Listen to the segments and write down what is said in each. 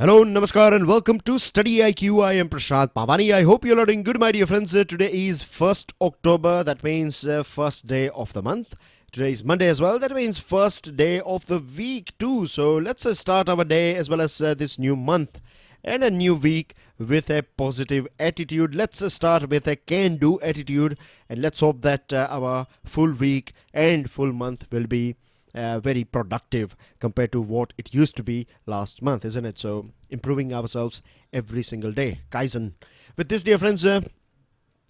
Hello, namaskar, and welcome to StudyIQ. I am Prashant Pavani. I hope you're all doing good, my dear friends. Today is 1st October. That means first day of the month. Today is Monday as well. That means first day of the week too. So let's start our day as well as this new month and a new week with a positive attitude. Let's start with a can-do attitude, and let's hope that our full week and full month will be very productive compared to what it used to be last month, isn't it? So improving ourselves every single day. Kaizen. With this, dear friends,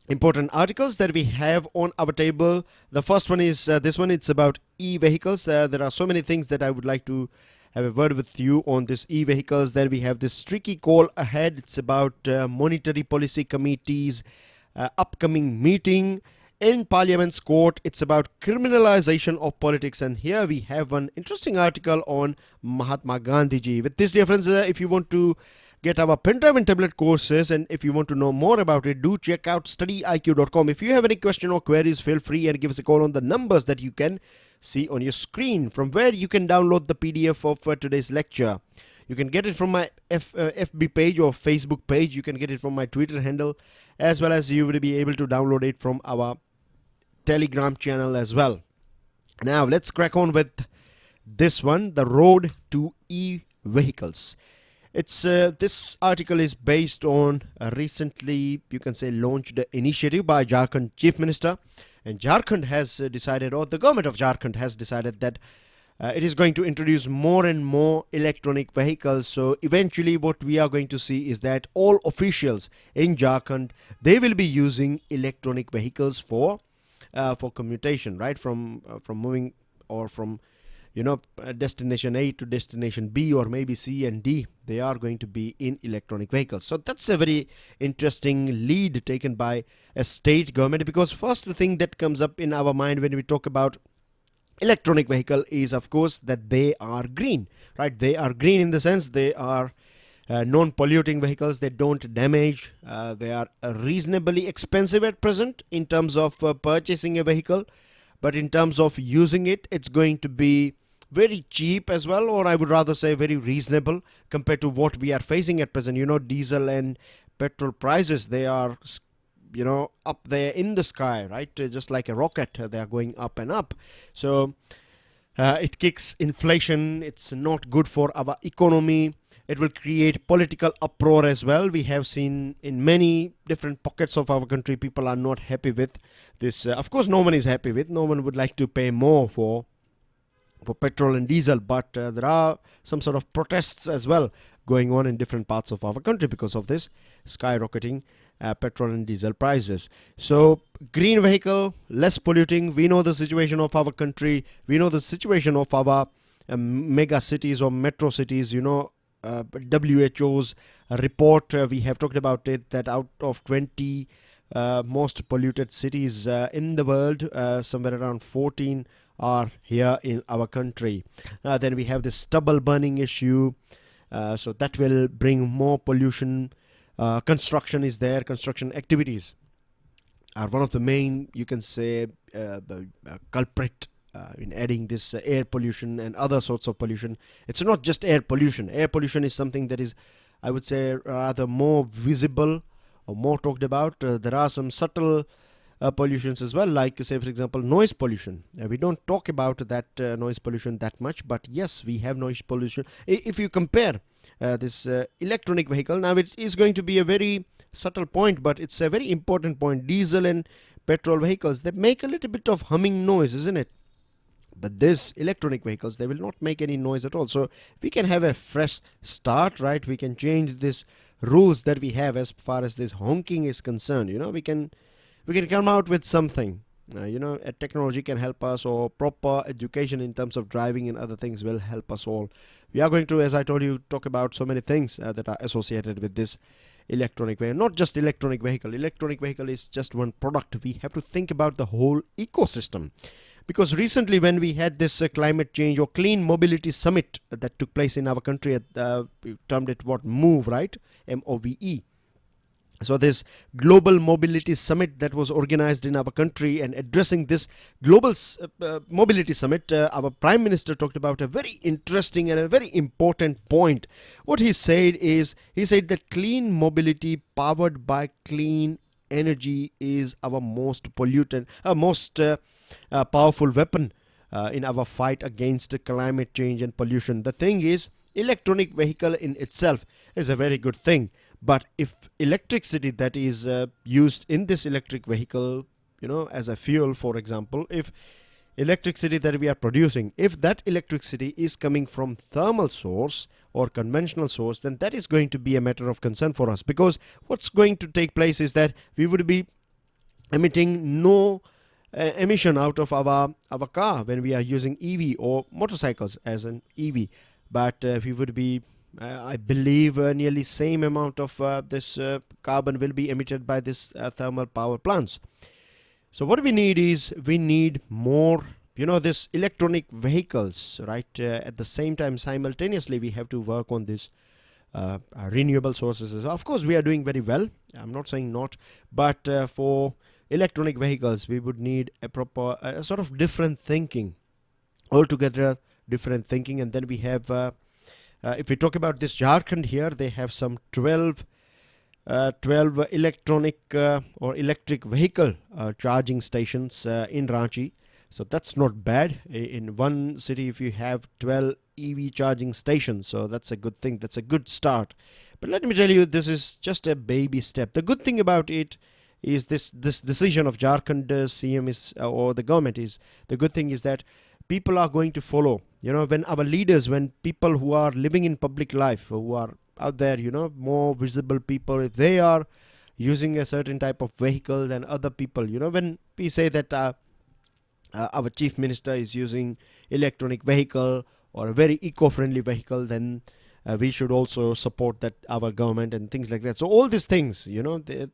important articles that we have on our table. The first one is this one. It's about e-vehicles. There are so many things that I would like to have a word with you on this e-vehicles. Then we have this tricky call ahead. It's about monetary policy committee's upcoming meeting in Parliament's court. It's about criminalization of politics, and here we have an interesting article on Mahatma Gandhiji. With this, dear friends, if you want to get our pen drive and tablet courses, and if you want to know more about it, do check out StudyIQ.com. If you have any question or queries, feel free and give us a call on the numbers that you can see on your screen, from where you can download the PDF of today's lecture. You can get it from my FB page or Facebook page. You can get it from my Twitter handle, as well as you will be able to download it from our Telegram channel as well. Now let's crack on with this one, the road to e-vehicles. It's this article is based on a recently, you can say, launched initiative by Jharkhand Chief Minister, and Jharkhand has decided, or the government of Jharkhand has decided, that it is going to introduce more and more electronic vehicles. So eventually what we are going to see is that all officials in Jharkhand, they will be using electronic vehicles for commutation, right, from moving, or from destination A to destination B, or maybe C and D. They are going to be in electronic vehicles. So that's a very interesting lead taken by a state government, because first thing that comes up in our mind when we talk about electronic vehicle is, of course, that they are green, right? They are green in the sense they are non-polluting vehicles. They don't damage. They are reasonably expensive at present in terms of purchasing a vehicle, but in terms of using it, it's going to be very cheap as well, or I would rather say very reasonable compared to what we are facing at present. Diesel and petrol prices, they are up there in the sky, right? Just like a rocket, they are going up and up. So it kicks inflation. It's not good for our economy. It will create political uproar as well. We have seen in many different pockets of our country, people are not happy with this. Of course, no one is happy with. No one would like to pay more for petrol and diesel, but there are some sort of protests as well going on in different parts of our country because of this skyrocketing petrol and diesel prices. So green vehicle, less polluting. We know the situation of our country. We know the situation of our mega cities or metro cities. WHO's report, we have talked about it, that out of 20 most polluted cities in the world, somewhere around 14 are here in our country. Then we have the stubble burning issue, so that will bring more pollution. Construction is there. Construction activities are one of the main, you can say, culprit in adding this air pollution and other sorts of pollution. It's not just air pollution. Air pollution is something that is, I would say, rather more visible or more talked about. There are some subtle pollutions as well, like, say, for example, noise pollution. We don't talk about that noise pollution that much, but yes, we have noise pollution. If you compare this electronic vehicle, now it is going to be a very subtle point, but it's a very important point. Diesel and petrol vehicles, they make a little bit of humming noise, isn't it? But this electronic vehicles, they will not make any noise at all. So we can have a fresh start, right? We can change this rules that we have as far as this honking is concerned. We can come out with something. Technology can help us, or proper education in terms of driving and other things will help us all. We are going to, as I told you, talk about so many things that are associated with this electronic vehicle. Not just electronic vehicle. Electronic vehicle is just one product. We have to think about the whole ecosystem. Because recently when we had this climate change or clean mobility summit that took place in our country, we termed it MOVE, right? MOVE. So this global mobility summit that was organized in our country, and addressing this global mobility summit, our prime minister talked about a very interesting and a very important point. What he said is, he said that clean mobility powered by clean energy is our most pollutant, most powerful weapon in our fight against climate change and pollution. The thing is, electronic vehicle in itself is a very good thing, but if electricity that is used in this electric vehicle, as a fuel, for example, if electricity that we are producing, if that electricity is coming from thermal source or conventional source, then that is going to be a matter of concern for us, because what's going to take place is that we would be emitting no emission out of our car when we are using EV, or motorcycles as an EV, but we would be I believe nearly same amount of this carbon will be emitted by this thermal power plants. So what we need is, we need more, this electronic vehicles, right? At the same time, simultaneously, we have to work on this renewable sources. Of course, we are doing very well. I'm not saying not, but for electronic vehicles, we would need a proper sort of different thinking, altogether different thinking. And then we have if we talk about this Jharkhand here, they have some 12 electronic or electric vehicle charging stations in Ranchi. So that's not bad. In one city, if you have 12 EV charging stations, so that's a good thing. That's a good start. But let me tell you, this is just a baby step. The good thing about it is this decision of Jharkhand CM is, or the government is, the good thing is that people are going to follow. When our leaders, when people who are living in public life, who are out there, more visible people, if they are using a certain type of vehicle than other people, when we say that our chief minister is using electronic vehicle or a very eco-friendly vehicle, then we should also support that, our government, and things like that. So all these things,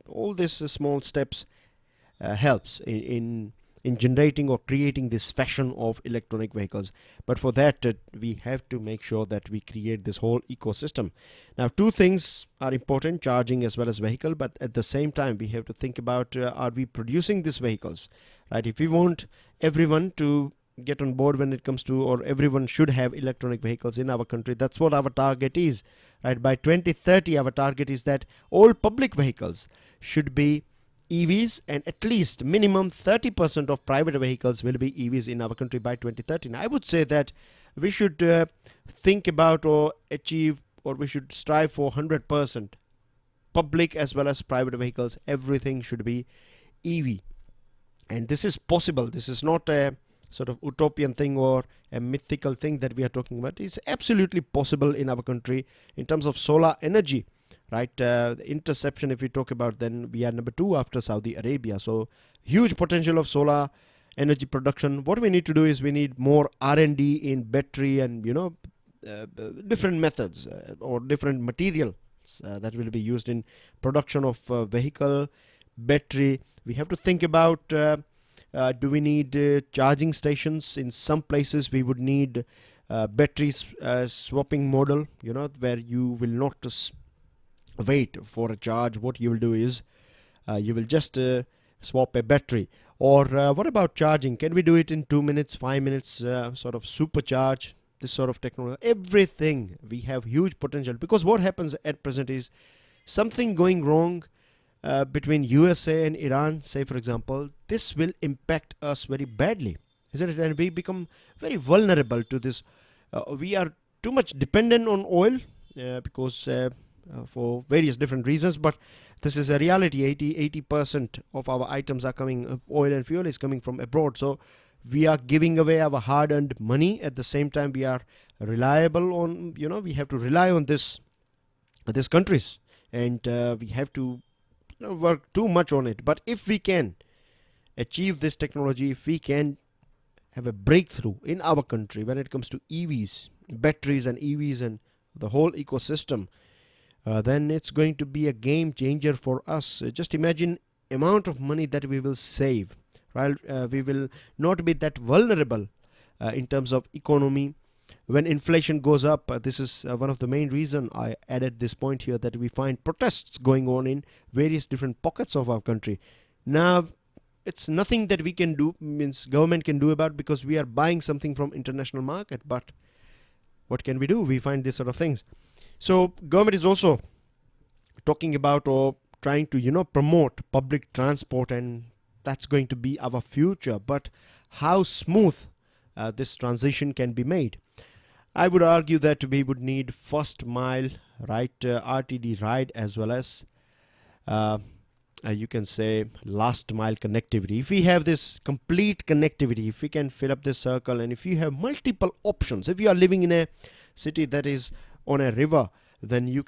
all these small steps helps in generating or creating this fashion of electronic vehicles. But for that, we have to make sure that we create this whole ecosystem. Now, two things are important: charging as well as vehicle. But at the same time, we have to think about, are we producing these vehicles, right? If we want everyone to get on board when it comes to, or everyone should have electronic vehicles in our country, that's what our target is, right? By 2030, our target is that all public vehicles should be EVs, and at least minimum 30% of private vehicles will be EVs in our country by 2030. I would say that we should think about, or achieve, or we should strive for 100% public as well as private vehicles. Everything should be EV, and this is possible. This is not a sort of utopian thing or a mythical thing that we are talking about. It's absolutely possible in our country in terms of solar energy. Right, the interception, if we talk about, then we are number 2 after Saudi Arabia. So huge potential of solar energy production. What we need to do is, we need more R&D in battery and different methods or different materials that will be used in production of vehicle battery. We have to think about, do we need charging stations? In some places we would need batteries swapping model, where you will not wait for a charge. What you will do is, you will just swap a battery. Or what about charging? Can we do it in 2 minutes, 5 minutes, sort of supercharge this sort of technology? Everything, we have huge potential, because what happens at present is, something going wrong between USA and Iran, say for example, this will impact us very badly, isn't it? And we become very vulnerable to this. We are too much dependent on oil because for various different reasons, but this is a reality. 80% of our items are coming, oil and fuel is coming from abroad. So we are giving away our hard-earned money. At the same time, we are reliable on, we have to rely on these countries, and we have to work too much on it. But if we can achieve this technology, if we can have a breakthrough in our country when it comes to EVs, batteries and EVs and the whole ecosystem, then it's going to be a game changer for us. Just imagine amount of money that we will save, right? We will not be that vulnerable in terms of economy. when inflation goes up, this is one of the main reason I added this point here, that we find protests going on in various different pockets of our country. Now, it's nothing that we can do, means government can do about, because we are buying something from international market. But what can we do? We find these sort of things. So government is also talking about or trying to promote public transport, and that's going to be our future. But how smooth this transition can be made? I would argue that we would need first mile, right, RTD ride, as well as you can say last mile connectivity. If we have this complete connectivity, if we can fill up this circle, and if you have multiple options, if you are living in a city that is on a river, then you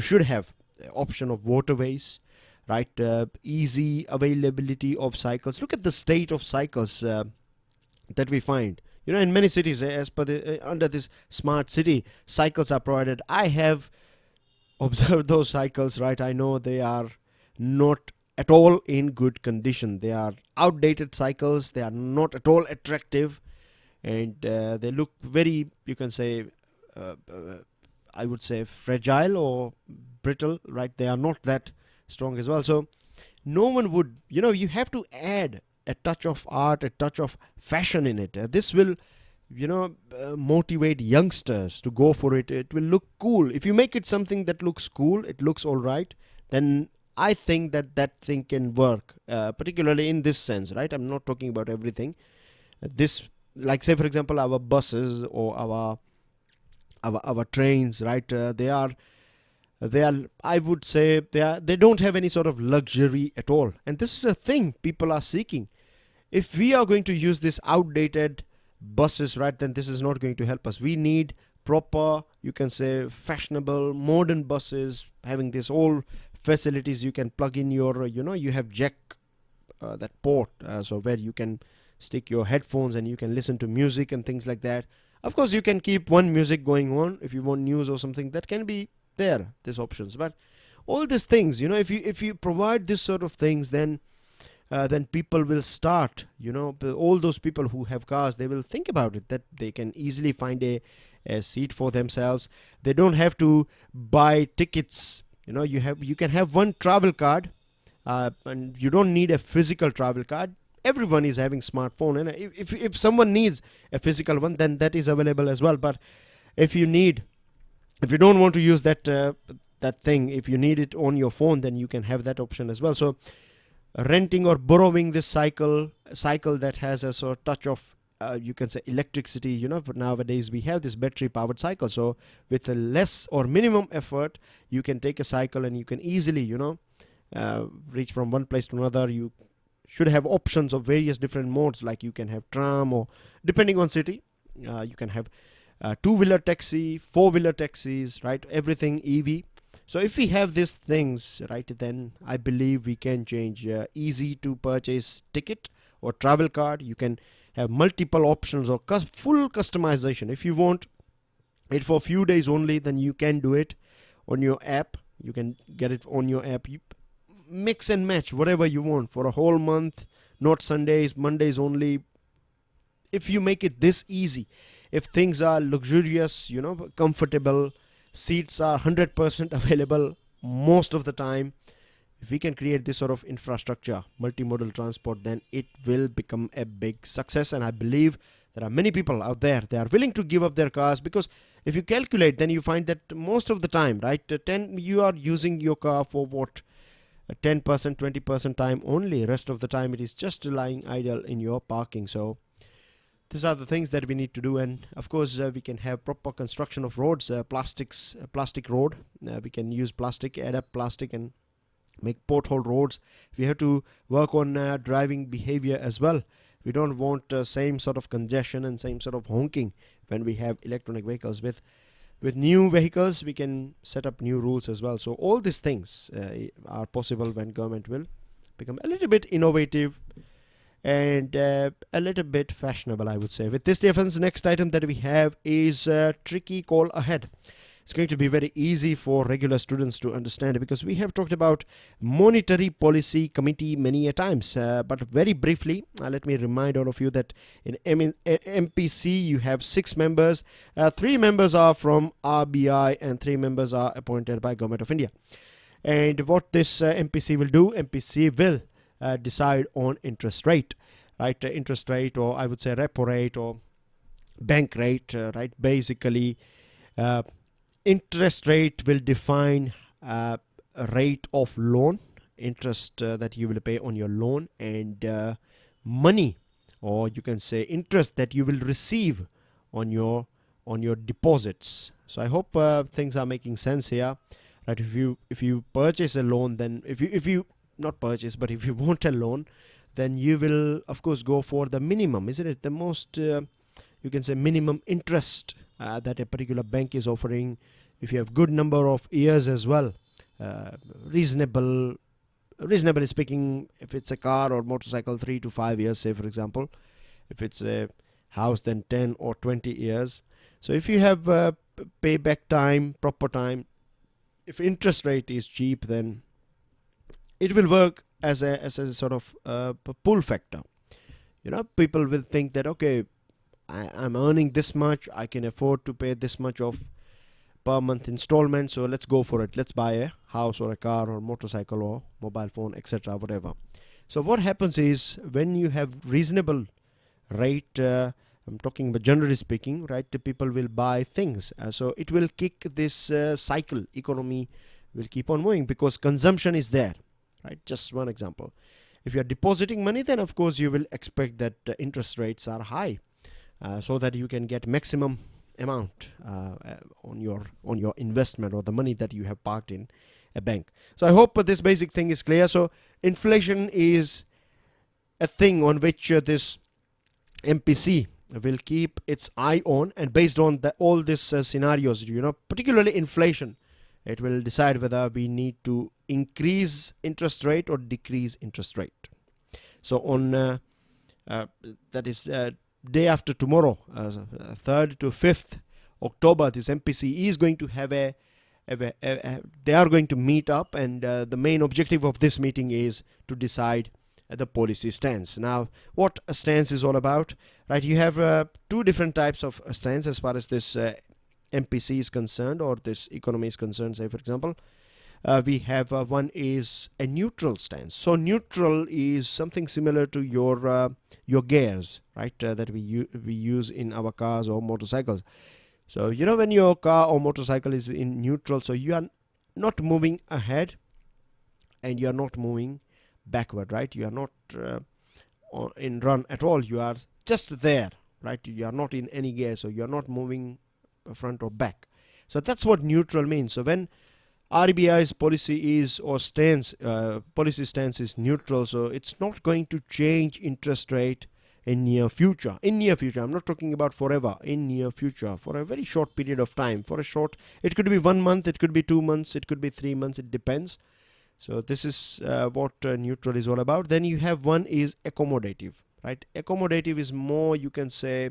should have the option of waterways, right? Easy availability of cycles. Look at the state of cycles that we find. In many cities, as per under this smart city, cycles are provided. I have observed those cycles, right? I know they are not at all in good condition. They are outdated cycles. They are not at all attractive, and they look very, you can say, I would say fragile or brittle, right? They are not that strong as well. So no one would, you have to add a touch of art, a touch of fashion in it. This will, motivate youngsters to go for it. It will look cool. If you make it something that looks cool, it looks all right, then I think that thing can work, particularly in this sense, right? I'm not talking about everything. This, like say for example, our buses or our trains, right? They are, I would say, they don't have any sort of luxury at all, and this is a thing people are seeking. If we are going to use this outdated buses, right, then this is not going to help us. We need proper, you can say, fashionable, modern buses, having this all facilities. You can plug in your, you have jack, that port, so where you can stick your headphones and you can listen to music and things like that. Of course, you can keep one music going on if you want news or something. That can be there, these options. But all these things, if you provide this sort of things, then people will start, all those people who have cars, they will think about it, that they can easily find a seat for themselves. They don't have to buy tickets. You can have one travel card, and you don't need a physical travel card. Everyone is having smartphone, and if someone needs a physical one, then that is available as well. But if you don't want to use that thing, if you need it on your phone, then you can have that option as well. So renting or borrowing this cycle that has a sort of touch of you can say electricity, but nowadays we have this battery powered cycle. So with a less or minimum effort, you can take a cycle and you can easily reach from one place to another. You should have options of various different modes, like you can have tram, or depending on city, you can have two-wheeler taxi, four-wheeler taxis, right? Everything EV. So if we have these things, right, then I believe we can change. Easy to purchase ticket or travel card. You can have multiple options or full customization. If you want it for a few days only, then you can do it on your app. You can get it on your app. You mix and match whatever you want for a whole month, not Sundays, Mondays only. If you make it this easy, if things are luxurious, comfortable, seats are 100% available most of the time, if we can create this sort of infrastructure, multimodal transport, then it will become a big success. And I believe there are many people out there, they are willing to give up their cars, because if you calculate, then you find that most of the time, right, you are using your car for what, 10%, 20% time only. Rest of the time it is just lying idle in your parking. So these are the things that we need to do. And of course, we can have proper construction of roads, plastic road. We can use plastic, add up plastic, and make pothole roads. We have to work on driving behavior as well. We don't want same sort of congestion and same sort of honking when we have electronic vehicles. With new vehicles, we can set up new rules as well. So all these things are possible when government will become a little bit innovative and a little bit fashionable, I would say. With this, dear friends, next item that we have is tricky call ahead. it's going to be very easy for regular students to understand, because we have talked about Monetary Policy Committee many a times. But very briefly, let me remind all of you that in MPC you have 6 members. 3 members are from RBI and 3 members are appointed by Government of India. And what this MPC will do, MPC will decide on interest rate, right? Interest rate, or I would say repo rate or bank rate, right? Basically, interest rate will define a rate of loan, interest that you will pay on your loan, and money, or you can say interest that you will receive on your deposits. So I hope things are making sense here. Right, if you purchase a loan, then if you not purchase, but if you want a loan, then you will of course go for the minimum, isn't it? The most you can say minimum interest that a particular bank is offering. If you have good number of years as well, reasonably speaking, if it's a car or motorcycle, 3 to 5 years, say for example. If it's a house, then 10 or 20 years. So if you have payback time, proper time, if interest rate is cheap, then it will work as a sort of pull factor. You know, people will think that, okay, I'm earning this much, I can afford to pay this much of per month installment, so let's go for it. Let's buy a house or a car or motorcycle or mobile phone, etc., whatever. So what happens is, when you have reasonable rate, I'm talking about generally speaking, right, the people will buy things. So it will kick this cycle. Economy will keep on moving because consumption is there, right? Just one example. If you are depositing money, then of course you will expect that interest rates are high, so that you can get maximum amount on your investment or the money that you have parked in a bank. So I hope this basic thing is clear. So inflation is a thing on which this MPC will keep its eye on, and based on all these scenarios, you know, particularly inflation, it will decide whether we need to increase interest rate or decrease interest rate. So on that is day after tomorrow, 3rd to 5th October, this MPC is going to have they are going to meet up, and the main objective of this meeting is to decide the policy stance. Now, what a stance is all about, right? You have 2 different types of stance as far as this MPC is concerned, or this economy is concerned. Say for example, we have one is a neutral stance. So neutral is something similar to your gears, right? That we use in our cars or motorcycles. So you know, when your car or motorcycle is in neutral, so you are not moving ahead and you are not moving backward, right? You are not in run at all. You are just there, right? You are not in any gear, so you are not moving front or back. So that's what neutral means. So when RBI's policy is, or stance, policy stance is neutral, so it's not going to change interest rate in near future. In near future, I'm not talking about forever. In near future, for a very short period of time. For a short, it could be 1 month, it could be 2 months, it could be 3 months. It depends. So this is what neutral is all about. Then you have one is accommodative, right? Accommodative is more, you can say,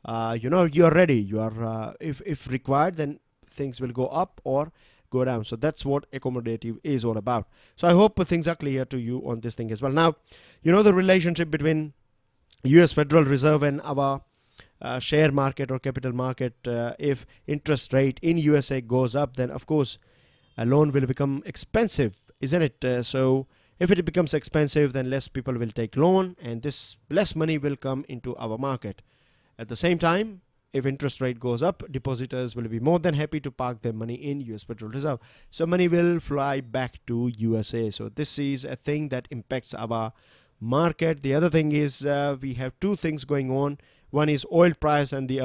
you know, you are ready. You are, if required, then things will go up or go down. So that's what accommodative is all about. So I hope things are clear to you on this thing as well. Now, you know, the relationship between US Federal Reserve and our share market or capital market. If interest rate in USA goes up, then of course a loan will become expensive, isn't it? So if it becomes expensive, then less people will take loan, and this less money will come into our market. At the same time, if interest rate goes up, depositors will be more than happy to park their money in US Federal Reserve. So money will fly back to USA. So this is a thing that impacts our market. The other thing is we have 2 things going on. One is oil price, and the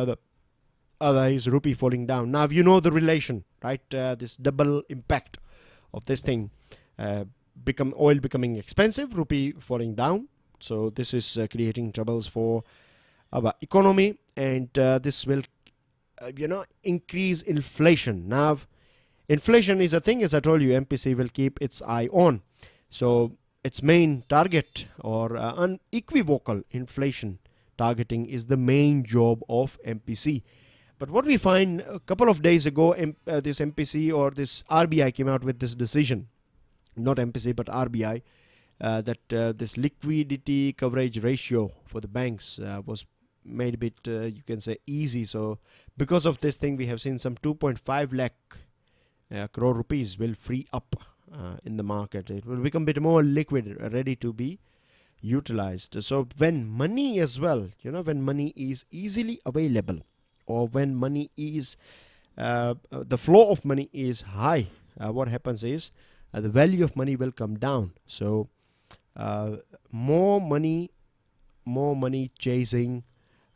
other is rupee falling down. Now you know the relation, right? This double impact of this thing, oil becoming expensive, rupee falling down. So this is creating troubles for our economy, and this will you know, increase inflation. Now inflation is a thing, as I told you, MPC will keep its eye on. So its main target, or unequivocal inflation targeting, is the main job of MPC. But what we find a couple of days ago, this MPC or this RBI came out with this decision, not MPC but RBI, that this liquidity coverage ratio for the banks was made a bit, you can say, easy. So because of this thing, we have seen some 2.5 lakh crore rupees will free up in the market. It will become a bit more liquid, ready to be utilized. So when money as well, when money is easily available, or when money is the flow of money is high, what happens is the value of money will come down. So more money chasing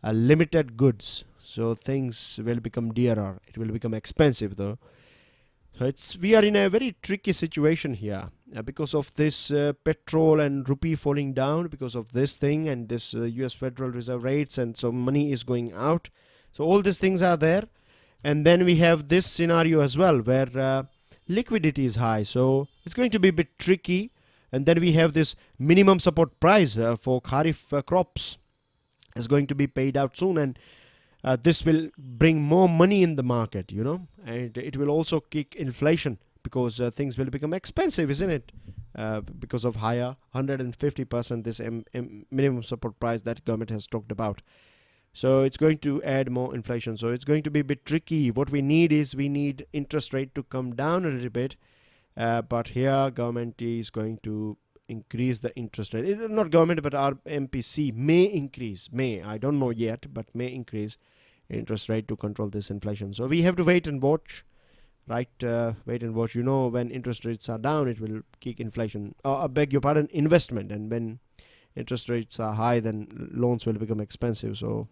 limited goods, so things will become dearer, it will become expensive though. So we are in a very tricky situation here because of this petrol and rupee falling down, because of this thing, and this US Federal Reserve rates, and so money is going out. So all these things are there, and then we have this scenario as well where liquidity is high, so it's going to be a bit tricky. And then we have this minimum support price for Kharif crops is going to be paid out soon, and this will bring more money in the market, and it will also kick inflation, because things will become expensive, isn't it? Because of higher 150% this minimum support price that government has talked about. So it's going to add more inflation. So it's going to be a bit tricky. What we need interest rate to come down a little bit. But here government is going to increase the interest rate. Not government, but our MPC may increase. I don't know yet, but may increase interest rate to control this inflation. So we have to wait and watch, right? Wait and watch. When interest rates are down, it will kick inflation. I beg your pardon, investment. And when interest rates are high, then loans will become expensive. So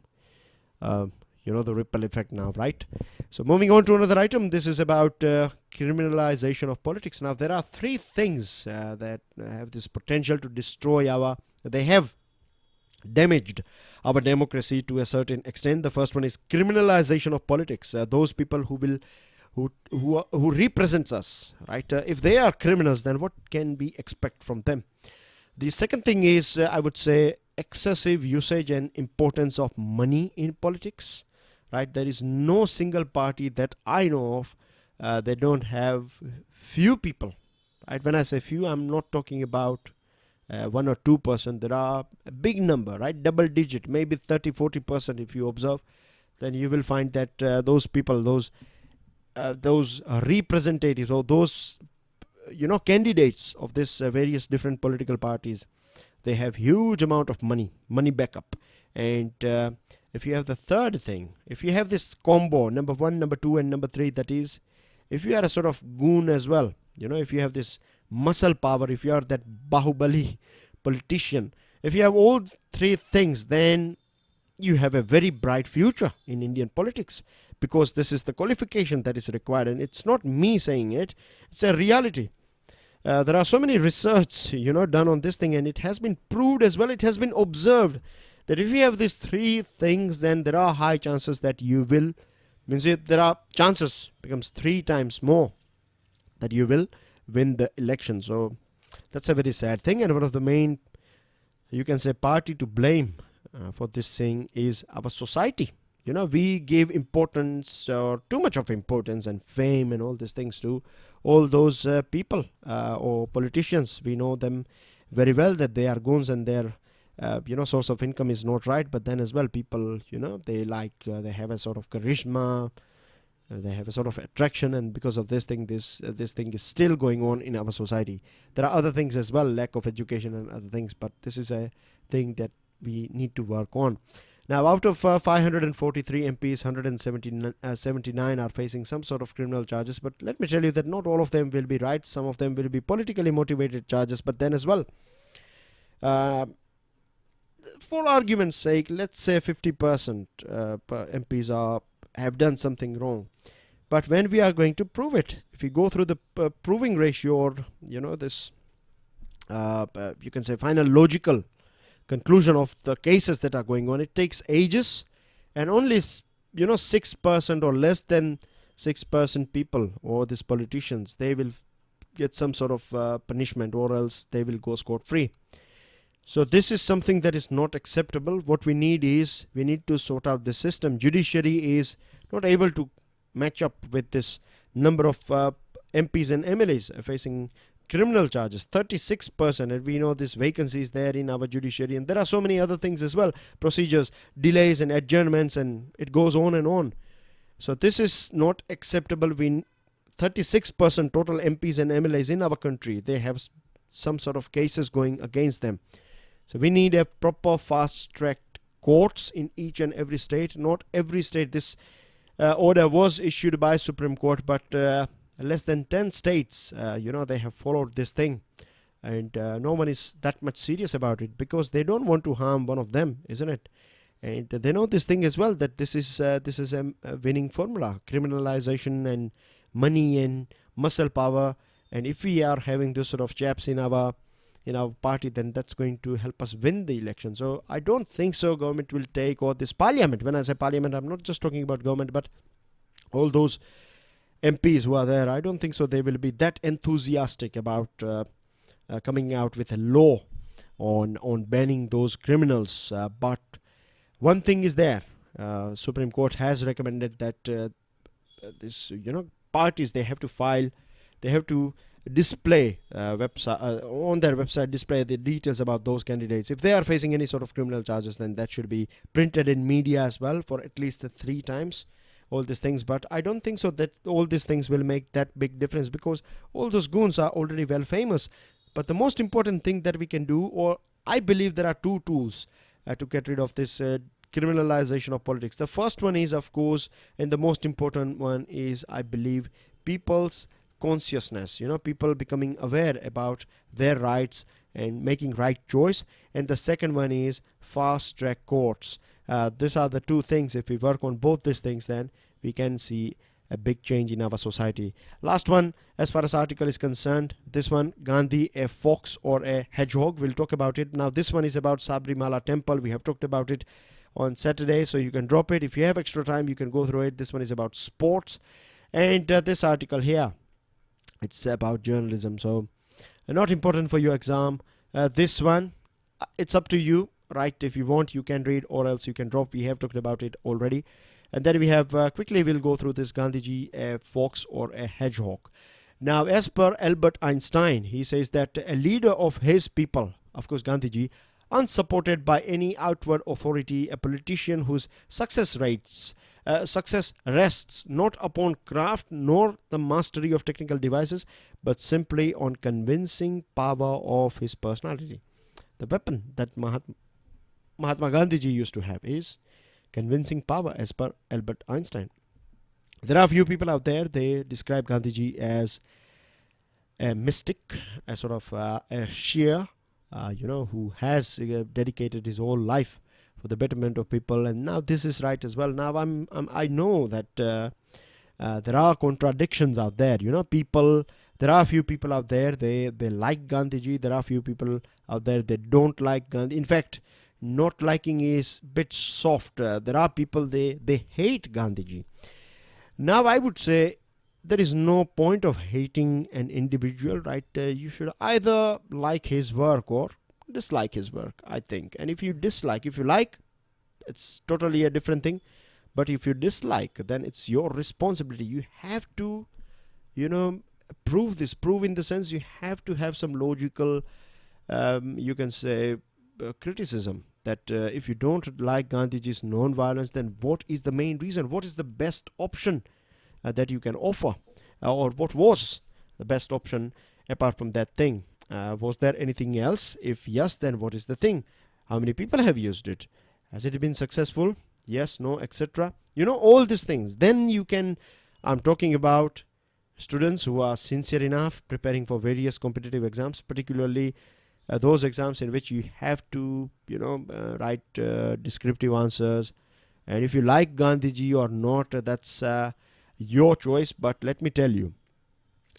the ripple effect now, right? So moving on to another item, this is about criminalization of politics. Now there are three things that have this potential to destroy they have damaged our democracy to a certain extent. The first one is criminalization of politics. Those people who represents us, right? If they are criminals, then what can we expect from them? The second thing is, I would say, excessive usage and importance of money in politics. Right, there is no single party that I know of they don't have few people. Right, when I say few, I'm not talking about 1 or 2%. There are a big number, right, double digit, maybe 30-40%. If you observe, then you will find that those people, those representatives, or those candidates of this various different political parties, they have huge amount of money backup. And if you have the third thing, if you have this combo, number 1, number 2, and number 3, that is, if you are a sort of goon as well, if you have this muscle power, if you are that Bahubali politician, if you have all three things, then you have a very bright future in Indian politics, because this is the qualification that is required. And it's not me saying it, it's a reality. There are so many research, done on this thing, and it has been proved as well, it has been observed, that if you have these three things, then there are high chances that you will, there are chances, becomes 3 times more, that you will win the election. So that's a very sad thing. And one of the main, you can say, party to blame for this thing is our society. We gave importance, or too much of importance and fame and all these things, to all those people or politicians. We know them very well, that they are goons, and their source of income is not right. But then as well, people, they they have a sort of charisma, they have a sort of attraction, and because of this thing, this thing is still going on in our society. There are other things as well, lack of education and other things, but this is a thing that we need to work on. Now, out of 543 MPs, 179 are facing some sort of criminal charges. But let me tell you that not all of them will be right. Some of them will be politically motivated charges. But then as well, for argument's sake, let's say 50% MPs have done something wrong. But when we are going to prove it, if we go through the proving ratio, or this, you can say, final logical conclusion of the cases that are going on, it takes ages, and only 6% or less than 6% people, or these politicians, they will get some sort of punishment, or else they will go scot-free. So this is something that is not acceptable. What we need is, we need to sort out the system. Judiciary is not able to match up with this number of MPs and MLAs facing criminal charges, 36%, and we know this vacancy is there in our judiciary, and there are so many other things as well, procedures, delays and adjournments, and it goes on and on. So this is not acceptable. We 36% total MPs and MLAs in our country, they have some sort of cases going against them. So we need a proper fast-tracked courts in each and every state. Not every state. This order was issued by Supreme Court, but less than 10 states, they have followed this thing, and no one is that much serious about it because they don't want to harm one of them, isn't it? And they know this thing as well, that this is a winning formula, criminalization and money and muscle power. And if we are having this sort of chaps in our party, then that's going to help us win the election. So I don't think so government will take, or this parliament, when I say parliament, I'm not just talking about government, but all those MPs who are there, I don't think so they will be that enthusiastic about coming out with a law on banning those criminals. But one thing is there, Supreme Court has recommended that parties, they have to display on their website, display the details about those candidates. If they are facing any sort of criminal charges, then that should be printed in media as well for at least 3 times, all these things. But I don't think so that all these things will make that big difference, because all those goons are already well famous. But the most important thing that we can do, or I believe there are 2 tools to get rid of this criminalization of politics. The first one is, of course, and the most important one is, I believe, people's consciousness, people becoming aware about their rights and making right choice. And the second one is fast track courts. These are the 2 things. If we work on both these things, then we can see a big change in our society. Last one, as far as article is concerned, this one, Gandhi, a fox or a hedgehog. We'll talk about it. Now this one is about Sabrimala temple. We have talked about it on Saturday, so you can drop it. If you have extra time, you can go through it. This one is about sports. And this article here, it's about journalism, so not important for your exam. This one, it's up to you, right? If you want, you can read, or else you can drop. We have talked about it already. And then we have, quickly we'll go through this, Gandhiji, a fox or a hedgehog. Now, as per Albert Einstein, he says that a leader of his people, of course Gandhiji, unsupported by any outward authority, a politician whose success rests not upon craft nor the mastery of technical devices, but simply on convincing power of his personality. The weapon that Mahatma Gandhiji used to have is convincing power, as per Albert Einstein. There are a few people out there, they describe Gandhiji as a mystic, a sort of a seer, who has dedicated his whole life for the betterment of people. And now this is right as well. Now I know that there are contradictions out there. There are a few people out there, they like Gandhiji. There are a few people out there, they don't like Gandhi. In fact, not liking is a bit soft. There are people, they hate Gandhiji. Now I would say there is no point of hating an individual, right? You should either like his work or dislike his work, I think. And if you like, it's totally a different thing. But if you dislike, then it's your responsibility. You have to, prove this. Prove in the sense you have to have some logical, you can say, criticism. That if you don't like Gandhiji's non-violence, then what is the main reason? What is the best option that you can offer? Or what was the best option apart from that thing? Was there anything else? If yes, then what is the thing? How many people have used it? Has it been successful? Yes, no, etc. All these things. Then you can, I'm talking about students who are sincere enough preparing for various competitive exams, particularly those exams in which you have to, write descriptive answers. And if you like Gandhiji or not, that's your choice. But let me tell you,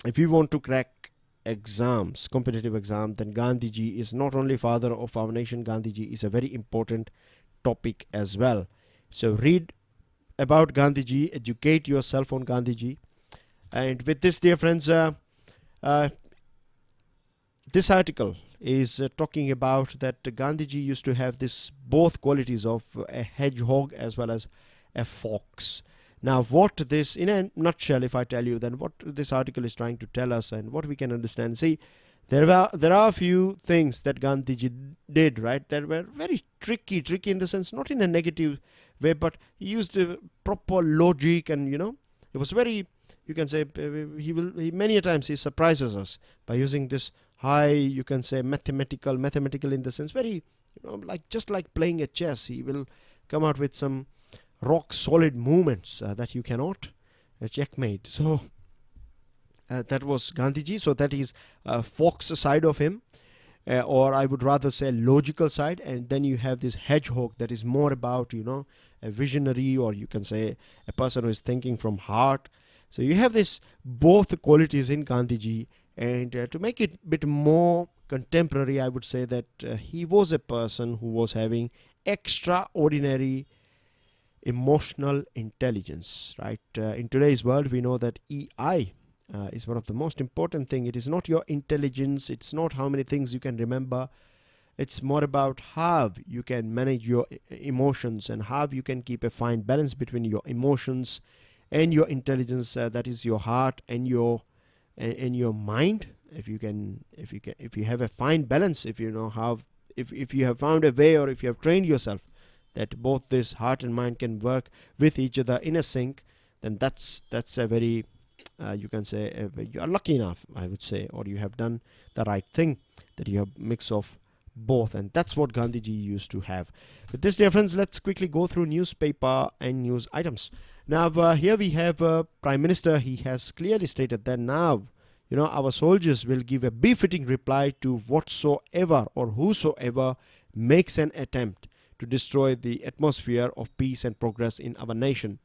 if you want to crack exams, competitive exam, then Gandhiji is not only father of our nation. Gandhiji is a very important topic as well. So read about Gandhiji, educate yourself on Gandhiji. And with this, dear friends, this article is talking about that Gandhiji used to have this both qualities of a hedgehog as well as a fox. Now, what this, in a nutshell, if I tell you, then what this article is trying to tell us and what we can understand. See, there are a few things that Gandhiji did, right, that were very tricky in the sense, not in a negative way, but he used proper logic, and it was very, you can say, he many a times he surprises us by using this high, you can say, mathematical in the sense, very, like just like playing a chess. He will come out with some rock solid movements that you cannot checkmate. So that was Gandhiji. So that is fox side of him, or I would rather say logical side. And then you have this hedgehog that is more about a visionary, or you can say a person who is thinking from heart. So you have this both qualities in Gandhiji. And to make it a bit more contemporary, I would say that he was a person who was having extraordinary emotional intelligence, right? In today's world, we know that EI is one of the most important thing. It is not your intelligence, it's not how many things you can remember. It's more about how you can manage your emotions and how you can keep a fine balance between your emotions and your intelligence. That is your heart and your mind. If you have a fine balance, if you know how, if you have found a way, or if you have trained yourself that both this heart and mind can work with each other in a sync, then that's a very you can say you are lucky enough, I would say, or you have done the right thing, that you have mix of both. And that's what Gandhiji used to have. With this, dear friends, let's quickly go through newspaper and news items. Now here we have Prime Minister. He has clearly stated that now our soldiers will give a befitting reply to whatsoever or whosoever makes an attempt to destroy the atmosphere of peace and progress in our nation.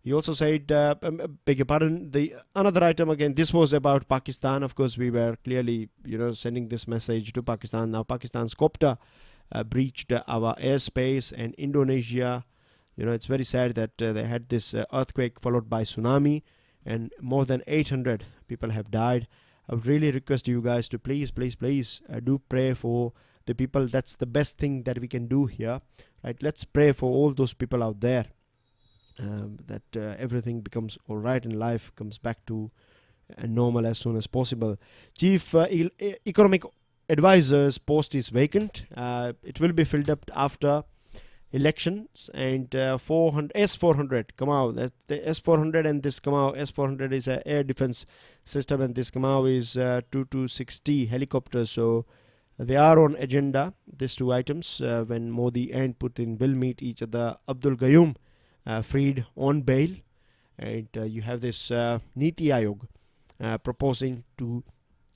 He also said, beg your pardon, another item again, this was about Pakistan. Of course, we were clearly, sending this message to Pakistan. Now, Pakistan's copter breached our airspace, and Indonesia, it's very sad that they had this earthquake followed by tsunami, and more than 800 people have died. I would really request you guys to please do pray for the people. That's the best thing that we can do here, right? Let's pray for all those people out there, that everything becomes all right and life comes back to normal as soon as possible. Chief Economic Advisor's post is vacant. It will be filled up after elections, and S400 Kamau, that the S400 and this Kamau. S400 is an air defense system, and this Kamau is 2260 helicopters. So they are on agenda, these two items, when Modi and Putin will meet each other. Abdul Gayoom freed on bail, and you have this Niti Aayog proposing to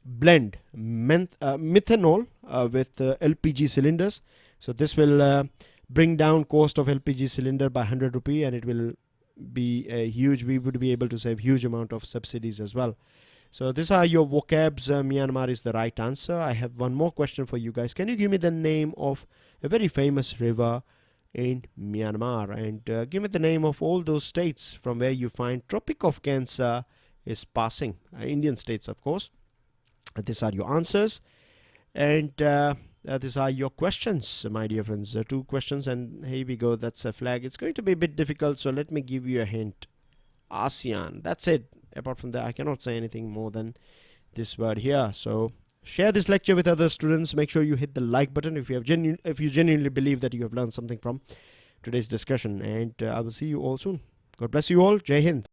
blend methanol with LPG cylinders. So this will bring down cost of LPG cylinder by 100 rupee, and it will be a huge, we would be able to save huge amount of subsidies as well. So these are your vocabs. Myanmar is the right answer. I have one more question for you guys. Can you give me the name of a very famous river in Myanmar, and give me the name of all those states from where you find Tropic of Cancer is passing, Indian states, of course. These are your answers, and these are your questions, my dear friends. 2 questions, and here we go. That's a flag. It's going to be a bit difficult, so let me give you a hint. ASEAN. That's it. Apart from that, I cannot say anything more than this word here. So share this lecture with other students. Make sure you hit the like button if you genuinely believe that you have learned something from today's discussion. And I will see you all soon. God bless you all. Jai Hind.